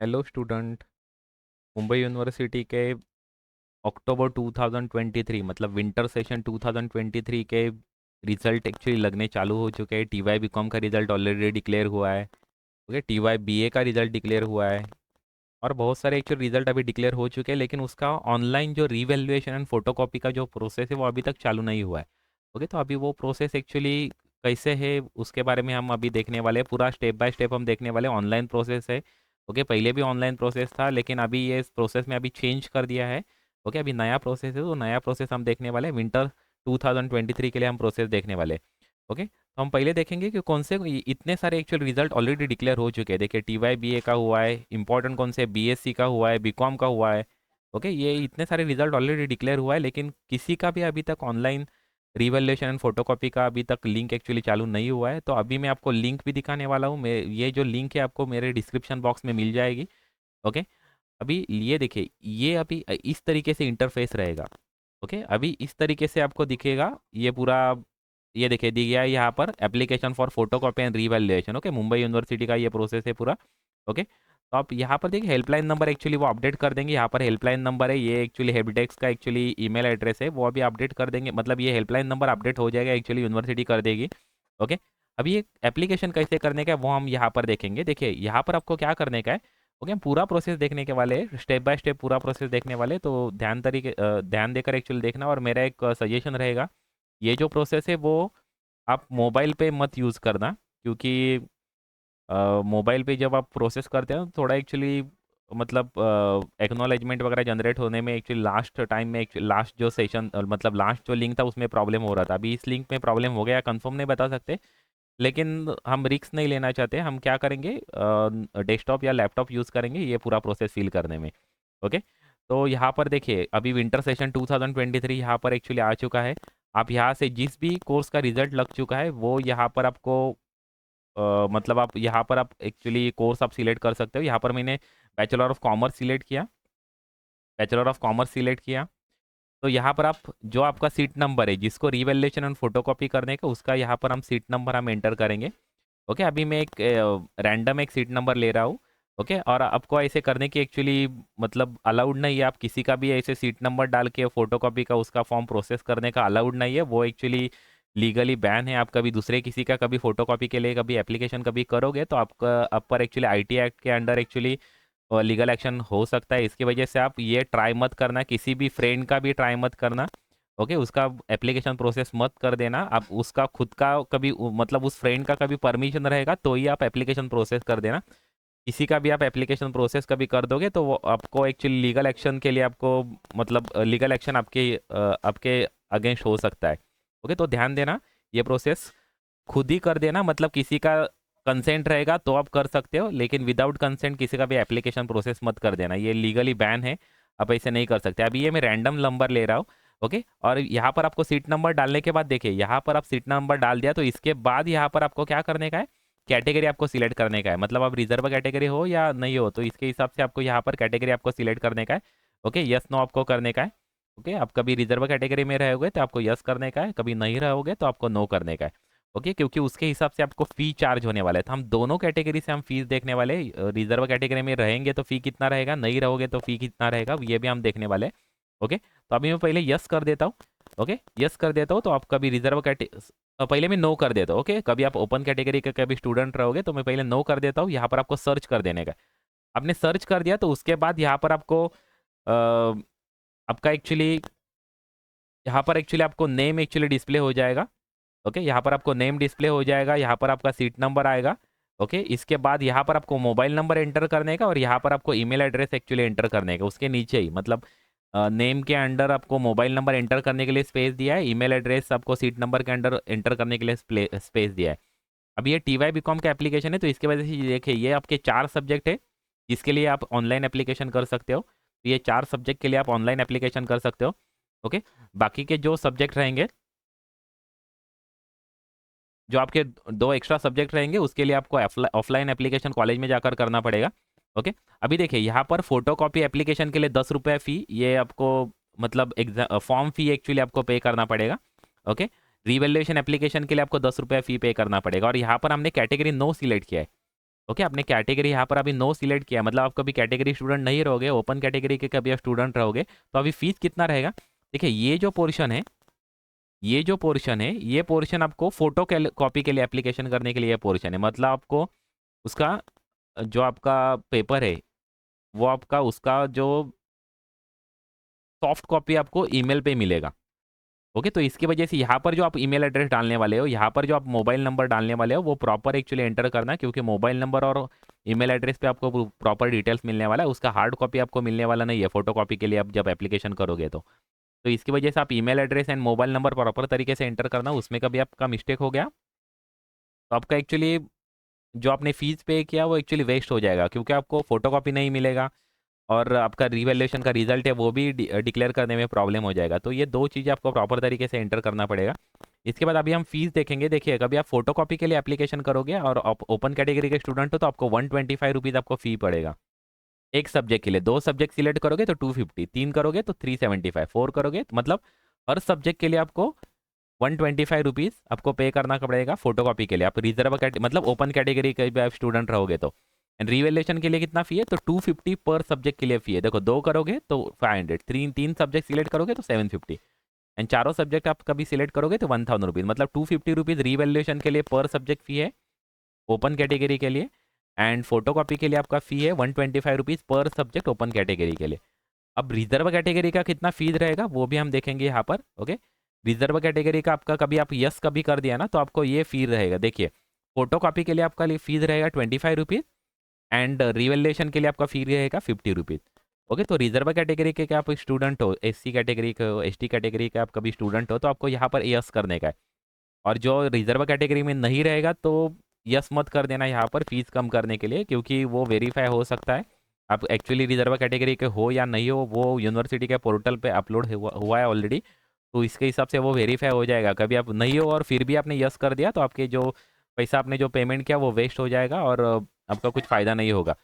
Hello student. Mumbai university के अक्टूबर 2023 मतलब winter session 2023 के रिजल्ट एक्चुअली लगने चालू हो चुके हैं। टीवाई बीकॉम का रिजल्ट ऑलरेडी डिक्लेयर हुआ है। ओके, टीवाई बीए का रिजल्ट डिक्लेयर हुआ है और बहुत सारे एक्चुअल रिजल्ट अभी डिक्लेयर हो चुके हैं, लेकिन उसका ऑनलाइन जो रीवैल्यूएशन एंड फोटोकॉपी का जो प्रोसेस है वो अभी तक चालू नहीं हुआ है। ओके, तो अभी वो प्रोसेस एक्चुअली कैसे है उसके बारे में हम अभी देखने वाले हैं। पूरा स्टेप बाय स्टेप हम देखने वाले हैं। ऑनलाइन प्रोसेस है। ओके, पहले भी ऑनलाइन प्रोसेस था लेकिन अभी ये प्रोसेस में अभी चेंज कर दिया है। ओके, अभी नया प्रोसेस है तो नया प्रोसेस हम देखने वाले हैं। विंटर 2023 के लिए हम प्रोसेस देखने वाले हैं। ओके, तो हम पहले देखेंगे कि कौन से इतने सारे एक्चुअल रिजल्ट ऑलरेडी डिक्लेयर हो चुके हैं। देखिए, टीवाई बीए का हुआ है, इंपॉर्टेंट कौन से बीएससी का हुआ है, बीकॉम का हुआ है। ओके, ये इतने सारे रिजल्ट ऑलरेडी डिक्लेयर हुआ है, लेकिन किसी का भी अभी तक ऑनलाइन रिवैल्यूएशन एंड फोटोकॉपी का अभी तक लिंक एक्चुअली चालू नहीं हुआ है। तो अभी मैं आपको लिंक भी दिखाने वाला हूँ। मैं ये जो लिंक है आपको मेरे डिस्क्रिप्शन बॉक्स में मिल जाएगी। ओके, अभी ये देखिए, ये अभी इस तरीके से इंटरफेस रहेगा। ओके, अभी इस तरीके से आपको दिखेगा ये पूरा। ये देखिए, दी गया है यहाँ पर application for photocopy and revaluation. Okay, Mumbai university का ये प्रोसेस है पूरा। ओके, तो आप यहाँ पर देखिए हेल्पलाइन नंबर एक्चुअली वो अपडेट कर देंगे। यहाँ पर हेल्पलाइन नंबर है, ये एक्चुअली हेल्पडेस्क का एक्चुअली ईमेल एड्रेस है, वो अभी अपडेट कर देंगे। मतलब ये हेल्पलाइन नंबर अपडेट हो जाएगा, एक्चुअली यूनिवर्सिटी कर देगी। ओके, अभी ये एप्लीकेशन कैसे करने का है वो हम यहाँ पर देखेंगे। देखिए, यहाँ पर आपको क्या करने का है। ओके, हम पूरा प्रोसेस देखने के वाले, स्टेप बाय स्टेप पूरा प्रोसेस देखने वाले। तो ध्यान देकर एक्चुअली देखना। और मेरा एक सजेशन रहेगा, ये जो प्रोसेस है वो आप मोबाइल पे मत यूज़ करना, क्योंकि मोबाइल पे जब आप प्रोसेस करते हैं तो थोड़ा एक्चुअली मतलब एक्नॉलेजमेंट वगैरह जनरेट होने में एक्चुअली लास्ट टाइम में लास्ट जो सेशन मतलब लास्ट जो लिंक था उसमें प्रॉब्लम हो रहा था। अभी इस लिंक में प्रॉब्लम हो गया, कंफर्म नहीं बता सकते, लेकिन हम रिस्क नहीं लेना चाहते। हम क्या करेंगे, डेस्कटॉप या लैपटॉप यूज़ करेंगे ये पूरा प्रोसेस फिल करने में। ओके, तो यहाँ पर देखिए अभी विंटर सेशन 2023 यहाँ पर एक्चुअली आ चुका है। आप यहाँ से जिस भी कोर्स का रिजल्ट लग चुका है वो यहाँ पर आपको मतलब आप यहाँ पर आप एक्चुअली कोर्स आप सिलेक्ट कर सकते हो। यहाँ पर मैंने बैचलर ऑफ कॉमर्स सिलेक्ट किया, बैचलर ऑफ कॉमर्स सिलेक्ट किया। तो यहाँ पर आप जो आपका सीट नंबर है जिसको रिवैल्यूएशन एंड फोटोकॉपी करने का, उसका यहाँ पर हम सीट नंबर हम एंटर करेंगे। ओके, अभी मैं एक रैंडम एक सीट नंबर ले रहा हूँ। ओके, और आपको ऐसे करने की एक्चुअली मतलब अलाउड नहीं है। आप किसी का भी ऐसे सीट नंबर डाल के फोटोकॉपी का उसका फॉर्म प्रोसेस करने का अलाउड नहीं है, वो एक्चुअली लीगली बैन है। आप कभी दूसरे किसी का कभी फोटोकॉपी के लिए कभी एप्लीकेशन कभी करोगे तो आपका आप पर एक्चुअली आईटी एक्ट के अंडर एक्चुअली लीगल एक्शन हो सकता है। इसकी वजह से आप ये ट्राई मत करना, किसी भी फ्रेंड का भी ट्राई मत करना। ओके, उसका एप्लीकेशन प्रोसेस मत कर देना। आप उसका खुद का कभी मतलब उस फ्रेंड का कभी परमिशन रहेगा तो ही आप एप्लीकेशन प्रोसेस कर देना। किसी का भी आप एप्लीकेशन प्रोसेस कभी कर दोगे तो वो आपको एक्चुअली लीगल एक्शन के लिए आपको मतलब लीगल एक्शन आपके अगेंस्ट हो सकता है। ओके, तो ध्यान देना, ये प्रोसेस खुद ही कर देना। मतलब किसी का कंसेंट रहेगा तो आप कर सकते हो, लेकिन विदाउट कंसेंट किसी का भी एप्लीकेशन प्रोसेस मत कर देना, ये लीगली बैन है। आप ऐसे नहीं कर सकते। अभी ये मैं रैंडम नंबर ले रहा हूँ। ओके, और यहाँ पर आपको सीट नंबर डालने के बाद देखिए, यहाँ पर आप सीट नंबर डाल दिया तो इसके बाद यहाँ पर आपको क्या करने का है, कैटेगरी आपको सिलेक्ट करने का है। मतलब आप रिजर्व कैटेगरी हो या नहीं हो तो इसके हिसाब से आपको यहाँ पर कैटेगरी आपको सिलेक्ट करने का है। ओके, यस नो आपको करने का है। ओके, आप कभी रिजर्व कैटेगरी में रहोगे तो आपको यस करने का है, कभी नहीं रहोगे तो आपको नो करने का है। ओके, क्योंकि उसके हिसाब से आपको फ़ी चार्ज होने वाला है। तो हम दोनों कैटेगरी से हम फीस देखने वाले हैं। रिजर्व कैटेगरी में रहेंगे तो फ़ी कितना रहेगा, नहीं रहोगे तो फ़ी कितना रहेगा, ये भी हम देखने वाले हैं। ओके, तो अभी मैं पहले यस कर देता हूँ। ओके, यस कर देता हूँ तो आप कभी रिजर्व पहले मैं नो कर देता हूँ। ओके, कभी आप ओपन कैटेगरी का कभी स्टूडेंट रहोगे तो मैं पहले नो कर देता हूँ। यहाँ पर आपको सर्च कर देने का। आपने सर्च कर दिया तो उसके बाद यहाँ पर आपको आपका एक्चुअली यहाँ पर एक्चुअली आपको नेम एक्चुअली डिस्प्ले हो जाएगा। ओके, यहाँ पर आपको नेम डिस्प्ले हो जाएगा, यहाँ पर आपका सीट नंबर आएगा। ओके, इसके बाद यहाँ पर आपको मोबाइल नंबर एंटर करने का और यहाँ पर आपको ईमेल एड्रेस एक्चुअली एंटर करने का। उसके नीचे ही मतलब नेम के अंडर आपको मोबाइल नंबर एंटर करने के लिए स्पेस दिया है, ईमेल एड्रेस आपको सीट नंबर के अंडर एंटर करने के लिए स्पेस दिया है। अब ये टीवाई बीकॉम का एप्लीकेशन है तो इसकी वजह से ये देखिए, ये आपके 4 सब्जेक्ट है जिसके लिए आप ऑनलाइन एप्लीकेशन कर सकते हो। तो ये 4 सब्जेक्ट के लिए आप ऑनलाइन एप्लीकेशन कर सकते हो। ओके, बाकी के जो सब्जेक्ट रहेंगे, जो आपके 2 एक्स्ट्रा सब्जेक्ट रहेंगे उसके लिए आपको ऑफलाइन एप्लीकेशन कॉलेज में जाकर करना पड़ेगा। ओके, अभी देखिए यहाँ पर फोटो कॉपी एप्लीकेशन के लिए 10 रुपये फ़ी, ये आपको मतलब एग्जाम फॉर्म फी एक्चुअली आपको पे करना पड़ेगा। ओके, रिवैल्यूएशन एप्लीकेशन के लिए आपको 10 रुपये फ़ी पे करना पड़ेगा। और यहाँ पर हमने कैटेगरी नो सिलेक्ट किया है। ओके, आपने कैटेगरी यहाँ पर अभी नो सिलेक्ट किया, मतलब आप कभी कैटेगरी स्टूडेंट नहीं रहोगे, ओपन कैटेगरी के कभी आप स्टूडेंट रहोगे, तो अभी फीस कितना रहेगा। देखिए ये जो पोर्शन है, ये पोर्शन आपको फोटो कॉपी के लिए एप्लीकेशन करने के लिए पोर्शन है, मतलब आपको उसका जो आपका पेपर है वो आपका उसका जो सॉफ्ट कॉपी आपको ईमेल पे मिलेगा। ओके, तो इसकी वजह से यहाँ पर जो आप ईमेल एड्रेस डालने वाले हो, यहाँ पर जो आप मोबाइल नंबर डालने वाले हो वो प्रॉपर एक्चुअली एंटर करना है, क्योंकि मोबाइल नंबर और ईमेल एड्रेस पे आपको प्रॉपर डिटेल्स मिलने वाला है, उसका हार्ड कॉपी आपको मिलने वाला नहीं है फोटो कॉपी के लिए आप जब एप्लीकेशन करोगे तो इसकी वजह से आप email address and mobile number proper तरीके से एंटर करना, उसमें कभी आपका मिस्टेक हो गया तो आपका एक्चुअली जो आपने फीस पे किया वो एक्चुअली वेस्ट हो जाएगा, क्योंकि आपको फोटो कॉपी नहीं मिलेगा और आपका रिवैल्यूएशन का रिजल्ट है वो भी डिक्लेयर करने में प्रॉब्लम हो जाएगा। तो ये दो चीज़ें आपको प्रॉपर तरीके से एंटर करना पड़ेगा। इसके बाद अभी हम फीस देखेंगे। देखिए कभी आप फोटो कॉपी के लिए एप्लीकेशन करोगे और आप ओपन कैटेगरी के स्टूडेंट हो तो आपको 125 रुपीज़ आपको फ़ी पड़ेगा एक सब्जेक्ट के लिए। 2 सब्जेक्ट सिलेक्ट करोगे तो 250, 3 करोगे तो 375, 4 करोगे तो मतलब हर सब्जेक्ट के लिए आपको 125 रुपीज़ आपको पे करना पड़ेगा फोटो कॉपी के लिए। आप रिजर्व मतलब ओपन कैटेगरी के भी आप स्टूडेंट रहोगे तो। एंड रिवेलेशन के लिए कितना फी है, तो 250 पर सब्जेक्ट के लिए फी है। देखो 2 करोगे तो 500, तीन सब्जेक्ट सिलेक्ट करोगे तो 750, एंड चारों सब्जेक्ट आप कभी सिलेक्ट करोगे तो 1000 रुपीज़, मतलब 250 रुपीज़ रिवेल्यूशन के लिए पर सब्जेक्ट फी है ओपन कैटेगरी के लिए। एंड फोटो कॉपी के लिए आपका फी है 125 रुपीज़ पर सब्जेक्ट ओपन कैटेगरी के लिए। अब रिजर्व कैटेगरी का कितना फीस रहेगा वो भी हम देखेंगे यहाँ पर। ओके, रिजर्व कैटेगरी का आपका कभी आप यस कभी कर दिया ना तो आपको ये फीस रहेगा। देखिए फोटो कॉपी के लिए आपका फीस रहेगा 25 रुपीज़ एंड रिवेलेशन के लिए आपका फी रहेगा 50 रुपीज़। ओके, तो रिजर्व कैटेगरी के क्या आप स्टूडेंट हो, एससी कैटेगरी के हो, एसटी कैटेगरी का आप कभी स्टूडेंट हो तो आपको यहाँ पर यस करने का है। और जो रिजर्व कैटेगरी में नहीं रहेगा तो यस मत कर देना यहाँ पर फीस कम करने के लिए, क्योंकि वो वेरीफाई हो सकता है आप एक्चुअली रिजर्व कैटेगरी के हो या नहीं हो, वो यूनिवर्सिटी के पोर्टल पे अपलोड हुआ है ऑलरेडी, तो इसके हिसाब से वो वेरीफाई हो जाएगा। कभी आप नहीं हो और फिर भी आपने यस कर दिया तो आपके जो पैसा आपने जो पेमेंट किया वो वेस्ट हो जाएगा और आपका कुछ फ़ायदा नहीं होगा।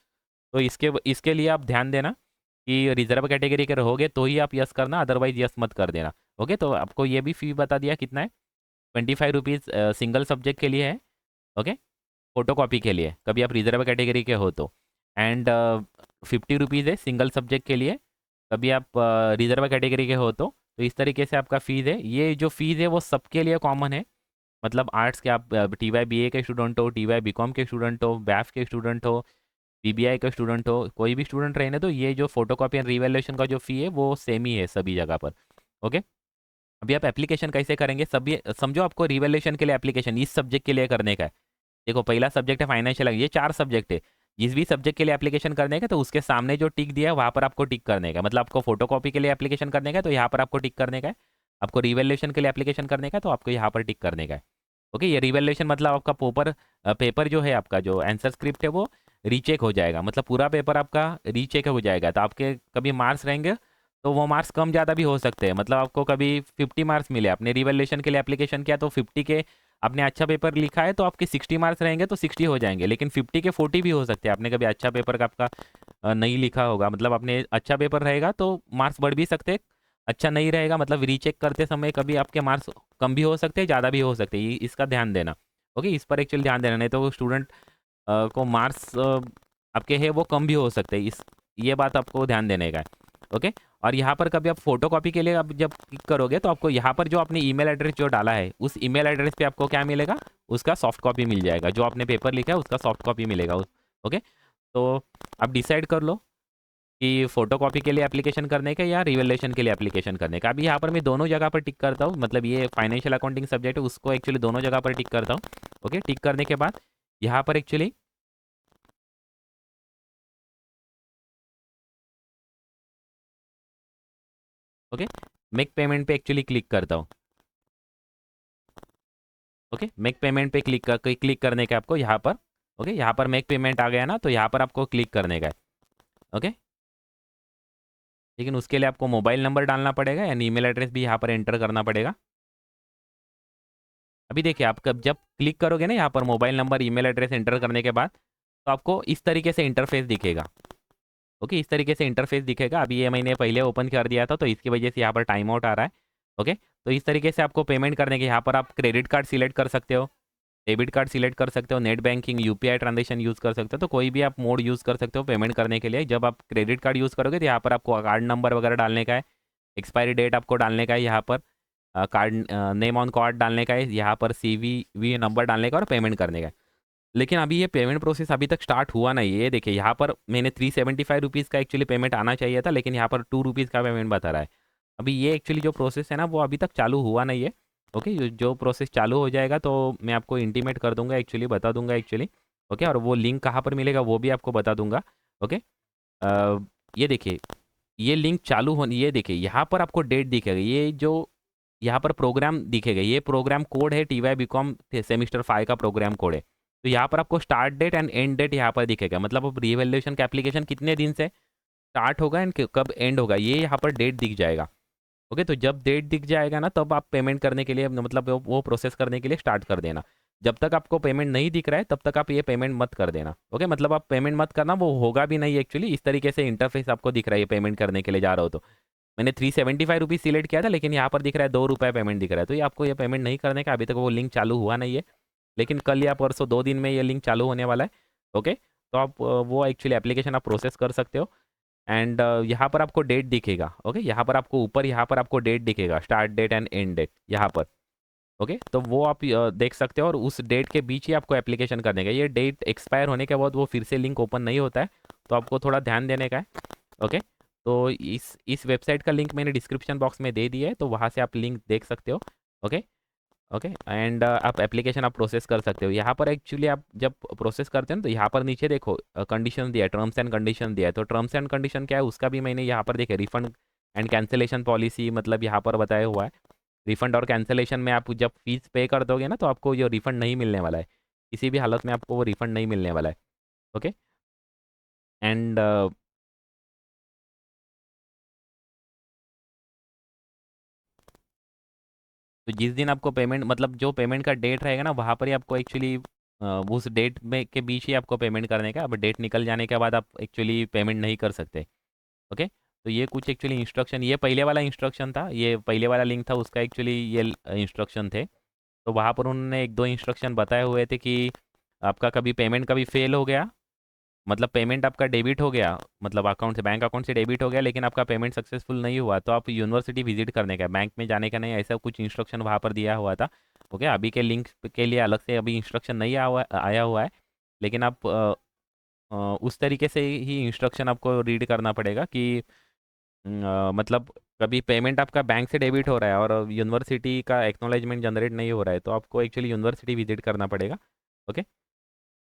तो इसके लिए आप ध्यान देना कि रिजर्व कैटेगरी के रहोगे तो ही आप यस करना, अदरवाइज यस मत कर देना। ओके, तो आपको ये भी फी बता दिया कितना है, 25 रुपीज़ सिंगल सब्जेक्ट के लिए है। ओके, फोटो कॉपी के लिए कभी आप रिजर्व कैटेगरी के हो तो। एंड 50 रुपीज़ है सिंगल सब्जेक्ट के लिए कभी आप रिजर्व कैटेगरी के हो तो इस तरीके से आपका फ़ीस है। ये जो फीस है वो सबके लिए कॉमन है, मतलब आर्ट्स के आप TY BA के स्टूडेंट हो, TY BCom के स्टूडेंट हो, BAF के स्टूडेंट हो, PBI का स्टूडेंट हो, कोई भी स्टूडेंट रहने तो ये जो फोटो कॉपी एंड रिवैल्यूएशन का जो फ़ी है वो सेम ही है सभी जगह पर। ओके, अभी आप एप्लीकेशन कैसे करेंगे सभी समझो। आपको रिवैल्यूएशन के लिए एप्लीकेशन इस सब्जेक्ट के लिए करने का है। देखो पहला सब्जेक्ट है फाइनेंशियल, ये 4 सब्जेक्ट है। जिस भी सब्जेक्ट के लिए एप्लीकेशन करने का तो उसके सामने जो टिक दिया है वहाँ पर आपको टिक करने का है। मतलब आपको फोटो कॉपी के लिए एप्लीकेशन करने का है तो यहाँ पर आपको टिक करने का है, आपको रिवैल्यूएशन के लिए एप्लीकेशन करने का है तो आपको यहाँ पर टिक करने का है। ओके, ये रिवैल्यूएशन मतलब आपका पेपर जो है, आपका जो आंसर स्क्रिप्ट है वो रीचेक हो जाएगा, मतलब पूरा पेपर आपका रीचेक हो जाएगा। तो आपके कभी मार्क्स रहेंगे तो वो मार्क्स कम ज़्यादा भी हो सकते हैं, मतलब आपको कभी 50 मार्क्स मिले, आपने रिवैल्यूएशन के लिए एप्लीकेशन किया तो 50 के आपने अच्छा पेपर लिखा है तो आपके 60 मार्क्स रहेंगे तो 60 हो जाएंगे, लेकिन 50 के 40 भी हो सकते हैं। आपने कभी अच्छा पेपर का आपका नहीं लिखा होगा, मतलब आपने अच्छा पेपर रहेगा तो मार्क्स बढ़ भी सकते हैं, अच्छा नहीं रहेगा मतलब रीचेक करते समय कभी आपके मार्क्स कम भी हो सकते हैं, ज़्यादा भी हो सकते हैं, इसका ध्यान देना। ओके, इस पर एक्चुअली ध्यान देना, नहीं तो स्टूडेंट को मार्क्स आपके है वो कम भी हो सकते हैं, इस ये बात आपको ध्यान देने का है। ओके, और यहाँ पर कभी आप फोटो कॉपी के लिए आप जब क्लिक करोगे तो आपको यहाँ पर जो आपने ईमेल एड्रेस जो डाला है उस ईमेल एड्रेस पे आपको क्या मिलेगा, उसका सॉफ्ट कॉपी मिल जाएगा, जो आपने पेपर लिखा है उसका सॉफ्ट कॉपी मिलेगा ओके, तो आप डिसाइड कर लो कि फोटो कॉपी के लिए एप्लीकेशन करने का या रिवेलेशन के लिए एप्लीकेशन करने का। अभी यहाँ पर मैं दोनों जगह पर टिक करता हूँ, मतलब ये फाइनेंशियल अकाउंटिंग सब्जेक्ट है उसको एक्चुअली दोनों जगह पर टिक करता हूँ। ओके, टिक करने के बाद यहाँ पर एक्चुअली ओके मेक पेमेंट पे एक्चुअली क्लिक करता हूँ। ओके, मेक पेमेंट पे क्लिक करने का आपको यहाँ पर। ओके, यहाँ पर मेक पेमेंट आ गया ना तो यहाँ पर आपको क्लिक करने का है। ओके, लेकिन उसके लिए आपको मोबाइल नंबर डालना पड़ेगा या ईमेल एड्रेस भी यहाँ पर एंटर करना पड़ेगा। अभी देखिए आप कब जब क्लिक करोगे ना यहाँ पर mobile number email address enter करने के बाद तो आपको इस तरीके से इंटरफेस दिखेगा। ओके, इस तरीके से इंटरफेस दिखेगा। अभी ये मैंने पहले ओपन कर दिया था तो इसकी वजह से यहाँ पर टाइम आउट आ रहा है। ओके, तो इस तरीके से आपको पेमेंट करने के यहाँ पर आप क्रेडिट कार्ड सिलेक्ट कर सकते हो, डेबिट कार्ड सिलेक्ट कर सकते हो, net banking, UPI transaction use कर सकते हो, तो कोई भी आप मोड यूज़ कर सकते हो पेमेंट करने के लिए। जब आप क्रेडिट कार्ड यूज़ करोगे तो यहाँ पर आपको कार्ड नंबर वगैरह डालने का है, एक्सपायरी डेट आपको डालने का है यहाँ पर, कार्ड नेम ऑन कार्ड डालने का है यहाँ पर, CVV नंबर डालने का और पेमेंट करने का है। लेकिन अभी ये पेमेंट प्रोसेस अभी तक स्टार्ट हुआ नहीं है। ये देखिए यहाँ पर मैंने 375 रुपीज़ का एक्चुअली पेमेंट आना चाहिए था, लेकिन यहाँ पर 2 रुपीज़ का पेमेंट बता रहा है। अभी ये एक्चुअली जो प्रोसेस है ना वो अभी तक चालू हुआ नहीं है। ओके, जो प्रोसेस चालू हो जाएगा तो मैं आपको इंटीमेट कर दूंगा, एक्चुअली बता दूंगा एक्चुअली। ओके, और वो लिंक कहाँ पर मिलेगा वो भी आपको बता दूंगा। ओके, ये देखिए ये लिंक चालू होने, ये देखिए यहाँ पर आपको डेट दिखेगा, ये जो यहाँ पर प्रोग्राम दिखेगा, ये प्रोग्राम कोड है TY BCom सेमिस्टर 5 का प्रोग्राम कोड है। तो यहाँ पर आपको start date and end date यहाँ पर दिखेगा, मतलब अब रीवैल्यूएशन का एप्लीकेशन कितने दिन से स्टार्ट होगा एंड कब एंड होगा, ये यहाँ पर डेट दिख जाएगा। ओके, तो जब डेट दिख जाएगा ना तब आप पेमेंट करने के लिए, मतलब वो प्रोसेस करने के लिए स्टार्ट कर देना। जब तक आपको पेमेंट नहीं दिख रहा है तब तक आप ये पेमेंट मत कर देना। ओके, मतलब आप पेमेंट मत करना, वो होगा भी नहीं एक्चुअली। इस तरीके से इंटरफेस आपको दिख रहा है पेमेंट करने के लिए जा रहा हो तो। मैंने 375 रुपीज़ सिलेक्ट किया था, लेकिन यहाँ पर दिख रहा है 2 रुपये पेमेंट दिख रहा है, तो ये आपको ये पेमेंट नहीं करने का, अभी तक वो लिंक चालू हुआ नहीं है। लेकिन कल या परसों 2 दिन में ये लिंक चालू होने वाला है। ओके, तो आप वो एक्चुअली एप्लीकेशन आप प्रोसेस कर सकते हो। एंड यहाँ पर आपको डेट दिखेगा। ओके, यहाँ पर आपको ऊपर यहाँ पर आपको डेट दिखेगा, start date and end date यहाँ पर। ओके, तो वो आप देख सकते हो, और उस डेट के बीच ही आपको एप्लीकेशन करने का। ये डेट एक्सपायर होने के बाद वो फिर से लिंक ओपन नहीं होता है, तो आपको थोड़ा ध्यान देने का है। ओके, तो इस वेबसाइट का लिंक मैंने डिस्क्रिप्शन बॉक्स में दे दिया है, तो वहाँ से आप लिंक देख सकते हो। ओके, ओके, एंड आप एप्लीकेशन आप प्रोसेस कर सकते हो। यहाँ पर एक्चुअली आप जब प्रोसेस करते हैं तो यहाँ पर नीचे देखो कंडीशन दिया है, टर्म्स एंड कंडीशन दिया है। तो टर्म्स एंड कंडीशन क्या है उसका भी मैंने यहाँ पर देखे, रिफंड एंड कैंसिलेशन पॉलिसी, मतलब यहाँ पर बताया हुआ है। रिफंड और कैंसिलेशन में आप जब फीस पे कर दोगे ना तो आपको ये रिफंड नहीं मिलने वाला है, किसी भी हालत में आपको वो रिफंड नहीं मिलने वाला है। ओके, एंड तो जिस दिन आपको पेमेंट, मतलब जो पेमेंट का डेट रहेगा ना वहाँ पर ही आपको एक्चुअली उस डेट में के बीच ही आपको पेमेंट करने का। अब डेट निकल जाने के बाद आप एक्चुअली पेमेंट नहीं कर सकते। ओके, तो ये कुछ एक्चुअली इंस्ट्रक्शन, ये पहले वाला इंस्ट्रक्शन था, ये पहले वाला लिंक था उसका एक्चुअली ये इंस्ट्रक्शन थे। तो वहाँ पर उन्होंने एक दो इंस्ट्रक्शन बताए हुए थे कि आपका कभी पेमेंट कभी फेल हो गया, मतलब पेमेंट आपका डेबिट हो गया, मतलब अकाउंट से, बैंक अकाउंट से डेबिट हो गया, लेकिन आपका पेमेंट सक्सेसफुल नहीं हुआ, तो आप यूनिवर्सिटी विजिट करने का, बैंक में जाने का नहीं, ऐसा कुछ इंस्ट्रक्शन वहाँ पर दिया हुआ था। ओके, अभी के लिंक के लिए अलग से अभी इंस्ट्रक्शन नहीं आया हुआ है, लेकिन आप उस तरीके से ही इंस्ट्रक्शन आपको रीड करना पड़ेगा कि मतलब कभी पेमेंट आपका बैंक से डेबिट हो रहा है और यूनिवर्सिटी का एक्नॉलेजमेंट जनरेट नहीं हो रहा है, तो आपको एक्चुअली यूनिवर्सिटी विजिट करना पड़ेगा। ओके,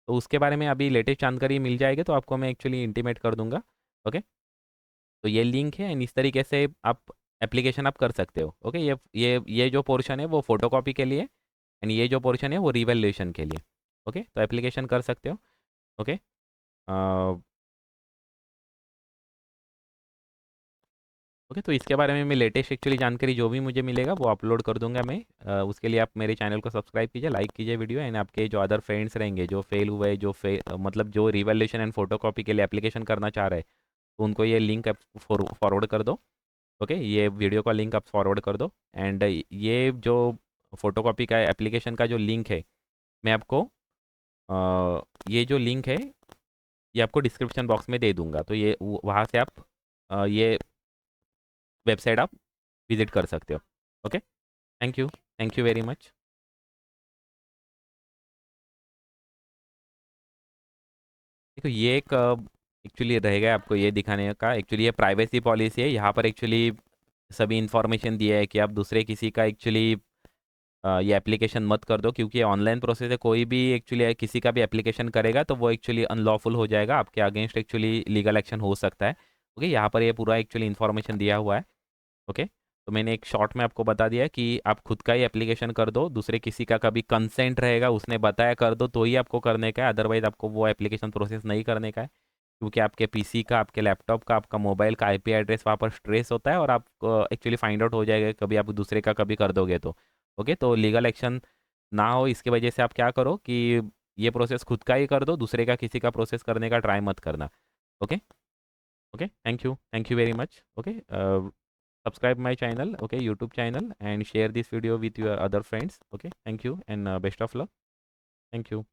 तो उसके बारे में अभी लेटेस्ट जानकारी मिल जाएगी तो आपको मैं एक्चुअली इंटीमेट कर दूंगा। ओके, तो ये लिंक है एंड इस तरीके से आप एप्लीकेशन आप कर सकते हो। ओके, ये जो पोर्शन है वो फोटोकॉपी के लिए एंड ये जो पोर्शन है वो रिवैल्यूएशन के लिए। ओके, तो एप्लीकेशन कर सकते हो। ओके, ओके, तो इसके बारे में मैं लेटेस्ट एक्चुअली जानकारी जो भी मुझे मिलेगा वो अपलोड कर दूंगा मैं। उसके लिए आप मेरे चैनल को सब्सक्राइब कीजिए, लाइक कीजिए वीडियो, एंड आपके जो अदर फ्रेंड्स रहेंगे जो फेल हुए, मतलब जो रिवैल्यूएशन एंड फोटोकॉपी के लिए एप्लीकेशन करना चाह रहे हैं, तो उनको ये लिंक आप फॉरवर्ड कर दो। ओके, ये वीडियो का लिंक आप फॉरवर्ड कर दो, एंड ये जो फोटोकॉपी का एप्लीकेशन का जो लिंक है मैं आपको ये जो लिंक है ये आपको डिस्क्रिप्शन बॉक्स में दे दूंगा, तो ये वहाँ से आप ये वेबसाइट आप विजिट कर सकते हो। Okay, thank you very much. देखो ये एक एक्चुअली रहेगा आपको ये दिखाने का, एक्चुअली ये प्राइवेसी पॉलिसी है, यहाँ पर एक्चुअली सभी इन्फॉर्मेशन दिया है कि आप दूसरे किसी का एक्चुअली ये एप्लीकेशन मत कर दो, क्योंकि ये ऑनलाइन प्रोसेस है, कोई भी एक्चुअली किसी का भी एप्लीकेशन करेगा तो वो एक्चुअली अनलॉफुल हो जाएगा, आपके अगेंस्ट एक्चुअली लीगल एक्शन हो सकता है। ओके, यहाँ पर ये पूरा एक्चुअली इन्फॉर्मेशन दिया हुआ है। ओके, तो मैंने एक शॉर्ट में आपको बता दिया कि आप खुद का ही एप्लीकेशन कर दो, दूसरे किसी का कभी कंसेंट रहेगा उसने बताया कर दो तो ही आपको करने का है, अदरवाइज आपको वो एप्लीकेशन प्रोसेस नहीं करने का है, क्योंकि आपके पीसी का, आपके लैपटॉप का, आपका मोबाइल का आईपी एड्रेस वहाँ पर ट्रेस होता है और आप एक्चुअली फाइंड आउट हो जाएगा कभी आप दूसरे का कभी कर दोगे तो। ओके, तो लीगल एक्शन ना हो इसकी वजह से आप क्या करो कि ये प्रोसेस खुद का ही कर दो, दूसरे का किसी का प्रोसेस करने का ट्राई मत करना। Okay, okay, thank you very much. Okay, subscribe my channel, okay, YouTube channel, and share this video with your other friends. Okay, thank you and best of luck. Thank you.